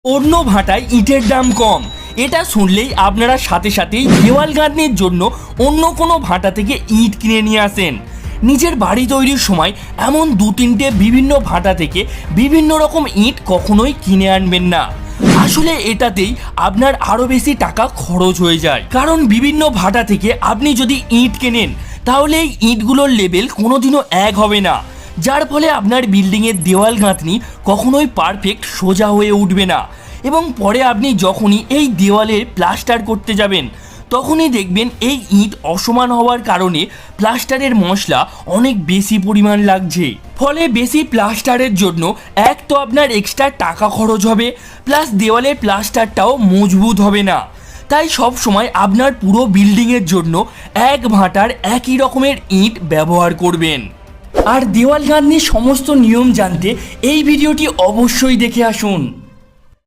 অন্য ভাটায় ইটের দাম কম, এটা শুনলেই আপনারা সাথে সাথেই দেওয়াল গাঁথনির জন্য অন্য কোনো ভাটা থেকে ইট কিনে নিয়ে আসেন। নিজের বাড়ি তৈরির সময় এমন দু তিনটে বিভিন্ন ভাটা থেকে বিভিন্ন রকম ইট কখনোই কিনে আনবেন না। আসলে এটাতেই আপনার আরও বেশি টাকা খরচ হয়ে যায়, কারণ বিভিন্ন ভাটা থেকে আপনি যদি ইট কেনেন তাহলে এই ইটগুলোর লেভেল কোনোদিনও এক হবে না, যার ফলে আপনার বিল্ডিংয়ের দেওয়াল গাঁথনি কখনোই পারফেক্ট সোজা হয়ে উঠবে না। এবং পরে আপনি যখনই এই দেওয়ালের প্লাস্টার করতে যাবেন তখনই দেখবেন এই ইট অসমান হওয়ার কারণে প্লাস্টারের মশলা অনেক বেশি পরিমাণ লাগছে। ফলে বেশি প্লাস্টারের জন্য এক তো আপনার এক্সট্রা টাকা খরচ হবে, প্লাস দেওয়ালের প্লাস্টারটাও মজবুত হবে না। তাই সব সময় আপনার পুরো বিল্ডিংয়ের জন্য এক ভাটার একই রকমের ইট ব্যবহার করবেন। আর দেওয়াল গাঁথনির সমস্ত নিয়ম জানতে এই ভিডিওটি অবশ্যই দেখে আসুন।